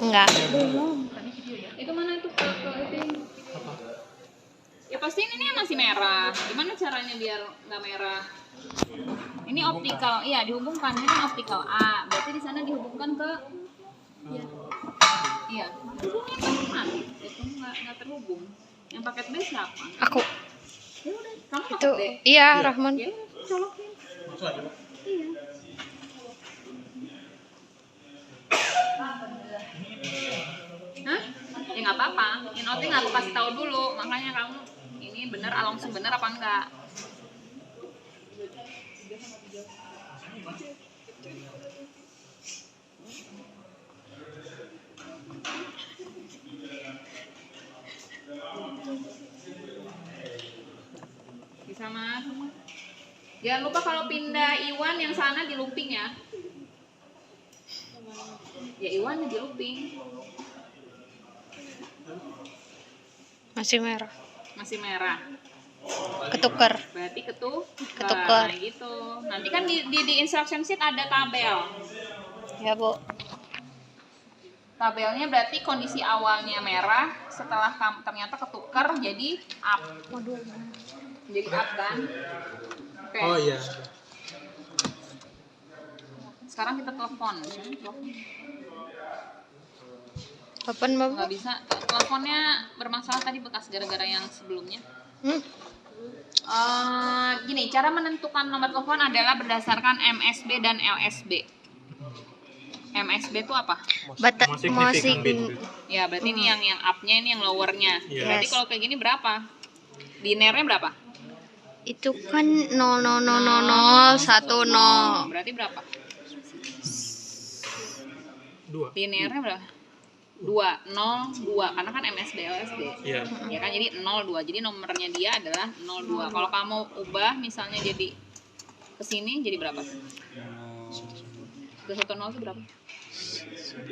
Enggak. Itu mana itu ke itu? Ya pasti ini masih merah. Gimana caranya biar nggak merah? Ini optikal, iya dihubungkan. Ini kan optikal A. Berarti di sana dihubungkan ke iya. Hubungin kan mati. Itu nggak terhubung. Yang paket B siapa? Aku. Ya udah, kamu Itu paket B. iya, Rahman. Ya udah, colokin. Iya. Hah? Ya nggak apa-apa. Inoti nggak aku kasih tahu dulu. Makanya kamu ini bener langsung bener apa enggak? Bisa mas. Jangan lupa kalau pindah Iwan yang sana di looping ya. Ya Iwan di looping. Masih merah. Masih merah. Ketukar. Berarti Ketukar. Nah, gitu. Nanti kan di instruction sheet ada tabel. Ya, Bu. Tabelnya berarti kondisi awalnya merah, setelah ternyata ketukar jadi up. Jadi up kan? Oke. Oh iya. Sekarang kita telepon. Kapan, Bapak? Nggak bisa. Teleponnya bermasalah tadi bekas gara-gara yang sebelumnya. Gini, cara menentukan nomor telepon adalah berdasarkan MSB dan LSB. MSB itu apa? Musik. Ya, berarti ini yang up-nya, ini yang lower-nya. Yes. Berarti kalau kayak gini berapa? Linearnya berapa? Itu kan 0,00010. Berarti berapa? 2. Linearnya berapa? 2, 0, 2. Karena kan MSB, LSB. Iya. Ya kan, jadi 0, 2. Jadi nomornya dia adalah 0, 2. Kalau kamu ubah misalnya jadi ke sini jadi berapa? 110 itu berapa? 03.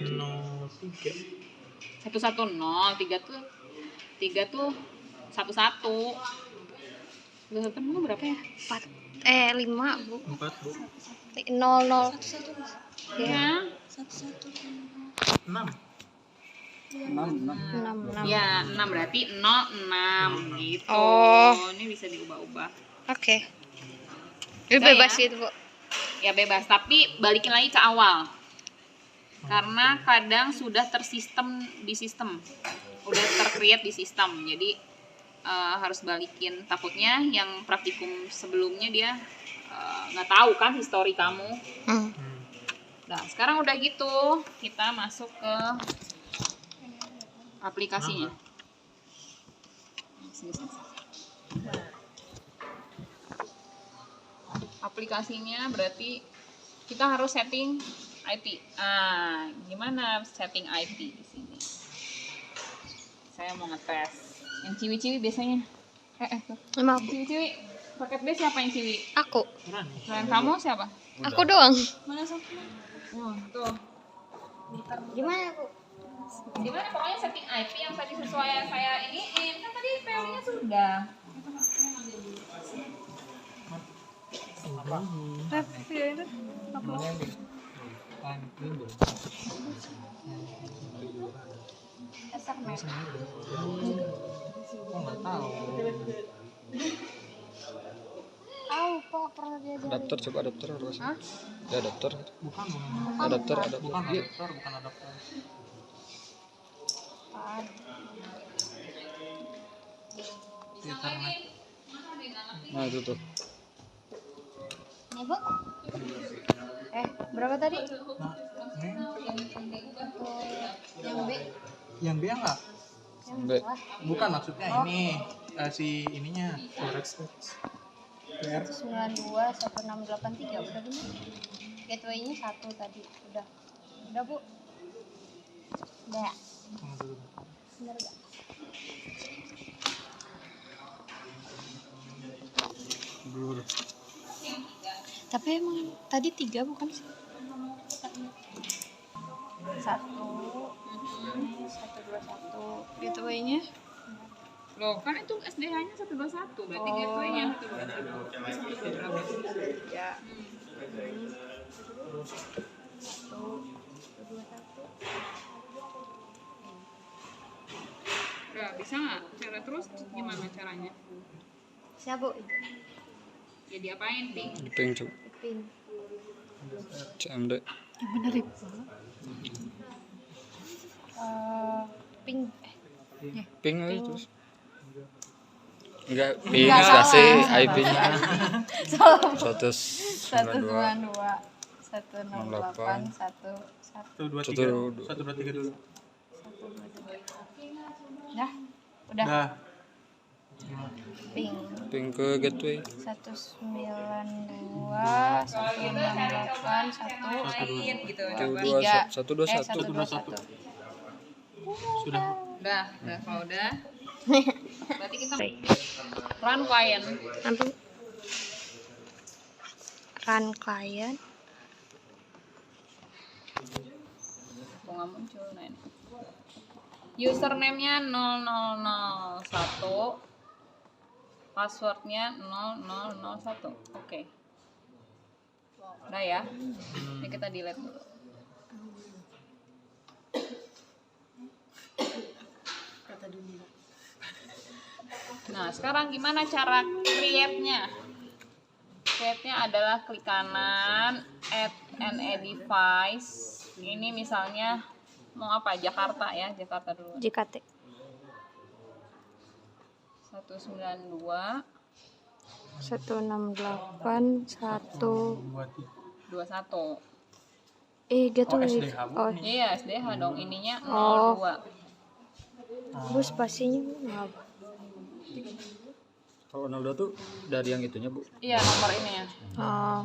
110, 3 tuh 11. 110 berapa ya? 5, Bu. 4, Bu. 00. Ya. 6. 6. Ya, 6 berarti 06 gitu. Oh. Ini bisa diubah-ubah. Oke. Ini Bisa bebas ya? gitu, Bu. Ya bebas, tapi balikin lagi ke awal. Karena kadang sudah tersistem di sistem. Udah tercreate di sistem. Jadi harus balikin. Takutnya yang praktikum sebelumnya dia nggak tahu kan histori kamu. Nah, sekarang udah gitu, kita masuk ke aplikasinya. Aplikasinya berarti kita harus setting IP. Gimana setting IP di sini? Saya mau ngetes. Yang ciwi-ciwi biasanya. Maaf. Ciwi-ciwi. Paket B siapa yang ciwi? Aku. Selain kamu siapa? Aku doang. Mana satu? Tuh. Gimana, Bu? Gimana pokoknya setting IP yang tadi sesuai yang saya iniin. Kan tadi PO-nya sudah. Adapter, coba adapter harus. Hah? Ada adapter. Bukan. Adapter. Bukan Iya. adapter, bukan adapter. Ethernet. Nah, itu tuh. Ini, Bu. Berapa tadi? Nah, ini Yang B. yang B enggak? B. Bukan maksudnya ini si ininya. Forex. PR 921683 udah bener. Gateway-nya 1 tadi. Udah, Bu. Udah ya? Bener gak? Blur. Tapi emang tadi 3 bukan sih? 121 gateway-nya. Loh, kan itu SDH-nya 121, berarti gateway-nya 121. Ya. 1 2 1 bisa nggak? Cara terus gimana caranya? Siapa? Ya diapain, Pink? Ping cuk. Pin. CMD. Yang bener itu. Ping. Ping aja terus. Enggak, ping kasih IP-nya. 192 192 168 Satu dua tiga dulu. Dah, udah. Dah. Ping ping ke gateway 192 168 Gitu. 121. Sudah. Udah kalau udah. Berarti kita run client. Nanti run client. Kok nggak muncul nih? Username-nya 0001, passwordnya 0001. Oke. Udah ya. Ini kita delete dulu. Nah, sekarang gimana cara create-nya? Create-nya adalah klik kanan, add an device. Ini misalnya mau apa? Jakarta ya, Jakarta dulu. JKT 192 168 1 21. gateway. SDH, Bu. Oh, Iya, SDH dong. Ininya Oh. 02. Bu spasinya apa? kalau 02 tuh dari yang itunya bu. Iya, nomor ini ya. Oh,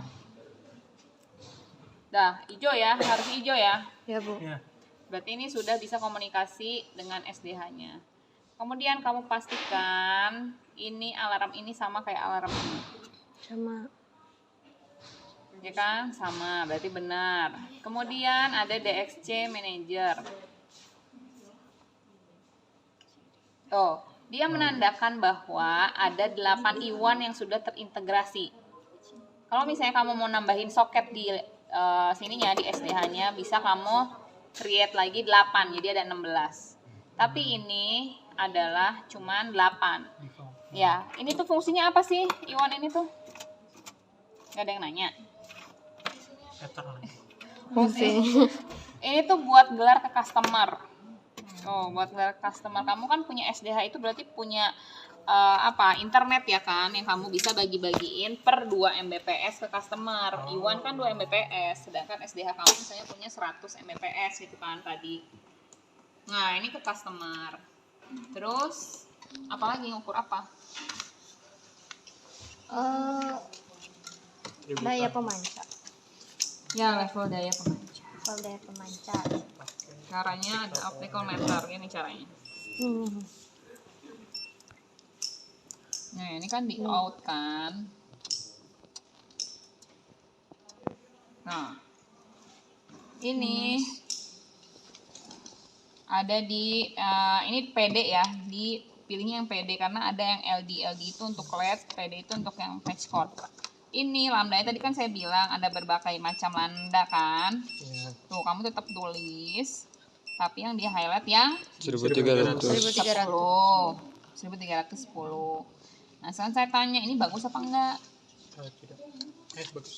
Dah, hijau ya, harus hijau ya. ya Bu. Ya. Berarti ini sudah bisa komunikasi dengan SDH-nya. Kemudian kamu pastikan ini alarm ini sama kayak alarm ini. Sama. Ya kan? Sama, berarti benar. Kemudian ada DXC Manager. Oh, dia menandakan bahwa ada 8 iwan yang sudah terintegrasi. Kalau misalnya kamu mau nambahin soket di sininya, di SDH-nya, bisa kamu create lagi 8, jadi ada 16. Tapi ini adalah cuman 8. Ya, ini tuh fungsinya apa sih iwan ini tuh? Gak ada yang nanya. Fungsi. Ini tuh buat gelar ke customer. Oh, buat gelar ke customer. Kamu kan punya SDH itu berarti punya internet ya kan, yang kamu bisa bagi-bagiin per 2 Mbps ke customer. Iwan kan 2 Mbps, sedangkan SDH kamu misalnya punya 100 Mbps gitu kan tadi. Nah, ini ke customer. Terus apalagi ngukur apa? Daya pemancar. Ya, level daya pemancar. Kalau daya pemancar. Caranya ada optical meter, ini caranya. Nah, ini kan di out kan. Nah, ini ada di ini PD ya, dipilihnya yang PD karena ada yang LD itu untuk LED, PD itu untuk yang patch cord. Ini lambda tadi kan saya bilang ada berbagai macam lambda kan. Tuh, kamu tetap tulis, tapi yang di highlight yang 1300. 1310. Nah, sekarang saya tanya, ini bagus apa enggak? Tidak. Bagus.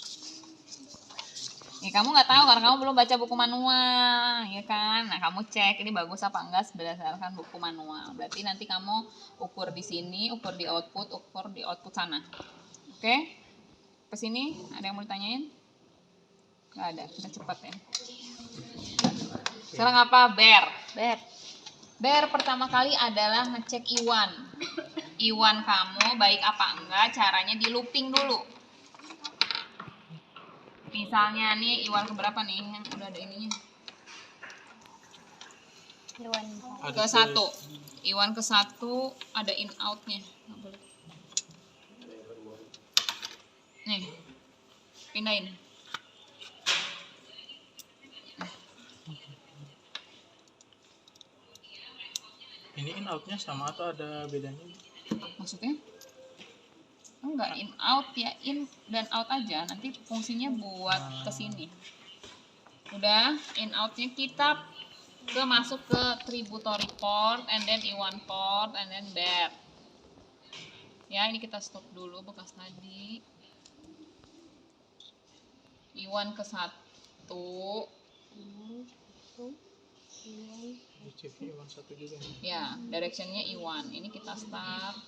Ya, kamu nggak tahu karena kamu belum baca buku manual, ya kan? Nah, kamu cek ini bagus apa enggak berdasarkan buku manual. Berarti nanti kamu ukur di sini, ukur di output sana. Oke? Ke sini ada yang mau ditanyain? Nggak ada, kita cepat ya. Sekarang apa? Bear pertama kali adalah ngecek iwan. Iwan kamu baik apa enggak, caranya di looping dulu. Misalnya nih iwan keberapa nih yang udah ada ininya? Iwan. Ke 1. Iwan ke 1 ada in outnya. Nggak boleh. Nih, pindahin. Ini in outnya sama atau ada bedanya? Maksudnya? Enggak, in out ya, in dan out aja. Nanti fungsinya buat kesini. Udah, in outnya kita ke masuk ke tributory port and then E1 port and then bed. Ya, ini kita stop dulu bekas tadi. E1 ke 1. Di CV 1 juga nih. Ya, directionnya E1. Ini kita start.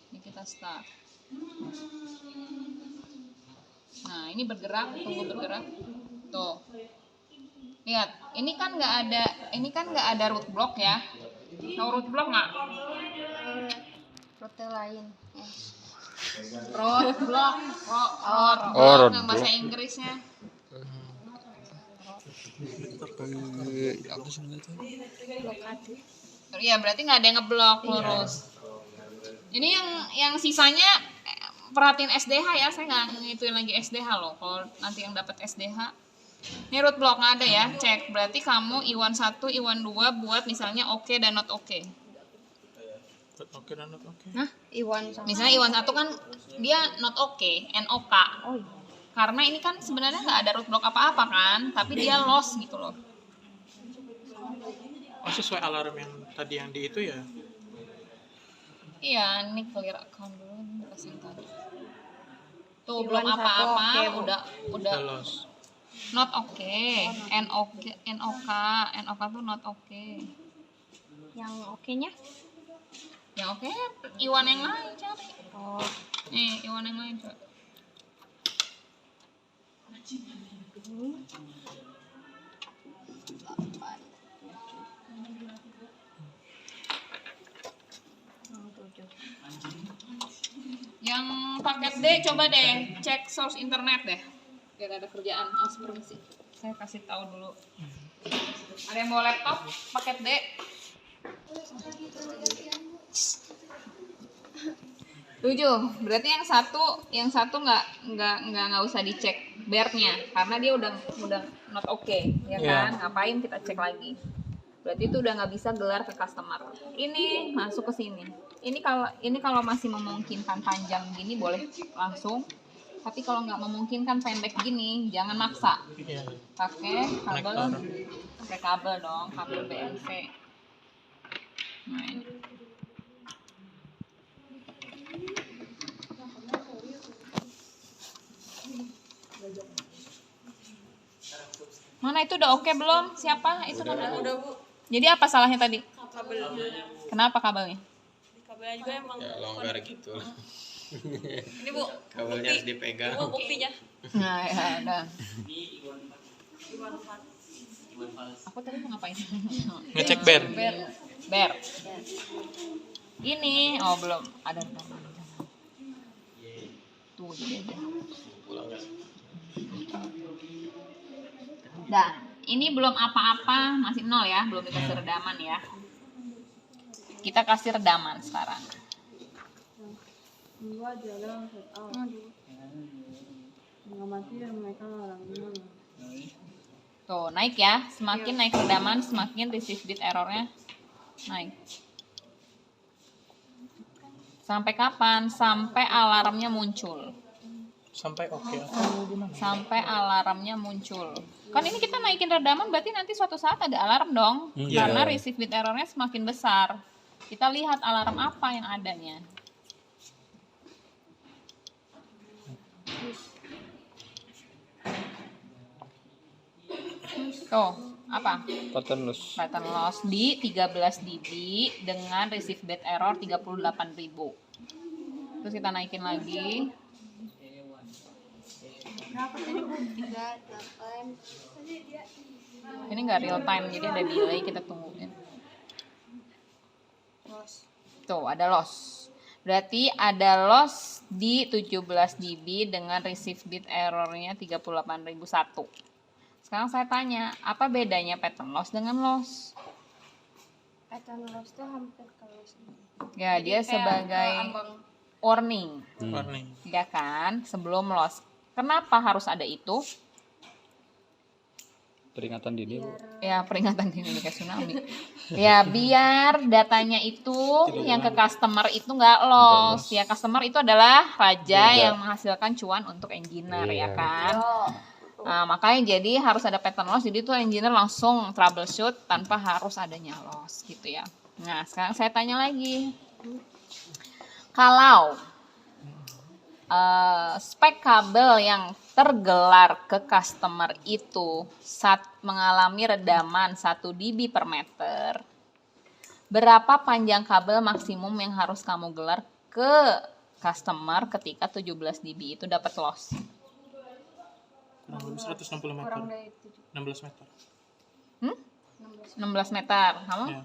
Ini kita start. Nah, ini bergerak, tunggu bergerak. Tuh. Lihat, ini kan nggak ada root block ya. Tahu root block nggak? Rute lain. Root block. Root Oh, block root yang bahasa block. Inggrisnya. Apa sih namanya itu? Blokade. Iya, berarti nggak ada yang ngeblok lurus. Ini yang sisanya perhatiin SDH ya, saya nggak ngituin lagi SDH loh. Kalau nanti yang dapat SDH, ini root block nggak ada ya, cek. Berarti kamu I1 1, I1 2 buat misalnya oke dan not oke. Oke dan not oke. Nah, Iwan sama. misalnya I1 1 kan dia not oke, NOK. Oh iya. Karena ini kan sebenarnya nggak ada root block apa-apa kan, tapi dia loss gitu loh. Oh, sesuai alarm yang tadi yang di itu ya. Iya, ini clear account dulu, ini kasih tadi. Tuh I1 belum 1 apa-apa, oke, Bu. udah Udah loss. not oke, NOK tuh not oke. Yang oke-nya? Yang oke, Iwan yang lain cari. Oh. Nih, Iwan yang lain coba. Yang paket D coba deh cek source internet deh. Biar ada kerjaan. Oh, permisi. Saya kasih tahu dulu. Ada yang bawa laptop paket D? 7. Berarti yang satu nggak usah dicek bearnya karena dia udah not okay, ya kan? Iya. Ngapain kita cek lagi? Berarti itu udah nggak bisa gelar ke customer. Ini masuk ke sini. Ini kalau masih memungkinkan panjang gini boleh langsung. Tapi kalau nggak memungkinkan pendek gini, jangan maksa. Iya. Pakai kabel, Konektor. pakai kabel dong, kabel BNC. Nah, ini. Mana itu udah oke belum? Siapa? Itu mana? Udah Bu, Jadi apa salahnya tadi? kabelnya. Kenapa kabelnya? Kabelnya juga emang Ya longgar gitu lah. ini Bu, Kabelnya harus dipegang. Bu buktinya. Nah, ya udah. Aku tadi mau ngapain? Ngecek bear. Bear. Ini, oh belum ada. Tuh, jadi aja. Dan ini belum apa-apa, masih 0 ya, belum dikasih redaman ya. Kita kasih redaman sekarang. Tuh, naik ya. Semakin naik redaman, semakin receive bit errornya naik. Sampai kapan? Sampai alarmnya muncul. Sampai oke atau gimana? Sampai alarmnya muncul. Kan ini kita naikin redaman berarti nanti suatu saat ada alarm dong. Iya. Karena receive bit errornya semakin besar. Kita lihat alarm apa yang adanya. Tuh, apa? Pattern loss. Pattern loss di 13 dB dengan receive bit error 38.000. Terus kita naikin lagi. Ini nggak real time, jadi ada delay, kita tungguin. Tuh, ada loss. Berarti ada loss di 17 dB dengan receive bit errornya 38.001. Sekarang saya tanya, apa bedanya pattern loss dengan loss? Pattern loss tuh hampir ke loss. Ya, dia sebagai warning, Warning. ya kan? Sebelum loss. Kenapa harus ada itu? Peringatan dini, Bu. Ya, peringatan dini kayak tsunami. Ya, biar datanya itu yang ke customer itu nggak loss. Ya, customer itu adalah raja yang menghasilkan cuan untuk engineer, ya kan? Nah, makanya jadi harus ada pattern loss. Jadi tuh engineer langsung troubleshoot tanpa harus adanya loss gitu ya. Nah, sekarang saya tanya lagi. Kalau spek kabel yang tergelar ke customer itu saat mengalami redaman 1 dB per meter, berapa panjang kabel maksimum yang harus kamu gelar ke customer ketika 17 dB itu dapat loss? Kurang lebih 160 meter. Kurang dari 16 meter. 16 meter. Kamu? Ya,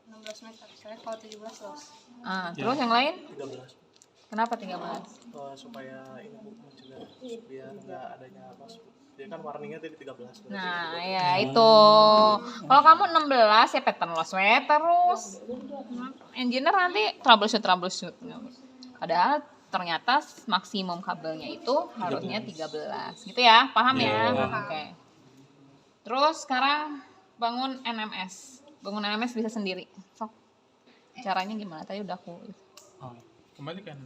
16 meter. Saya kalau 17 loss. Terus yang lain? 13. Kenapa 13? Supaya ini Bu, mencegah biar nggak adanya loss. Dia kan warningnya tadi 13. berarti Nah, ya itu. Kalau kamu 16 ya pattern loss terus. Engineer nanti troubleshoot. Padahal ternyata maksimum kabelnya itu harusnya 13. Gitu ya, paham ya? Oke. Terus sekarang bangun NMS. Bangun NMS bisa sendiri. Sok. Caranya gimana? Tadi udah aku. Oh, kembali kan.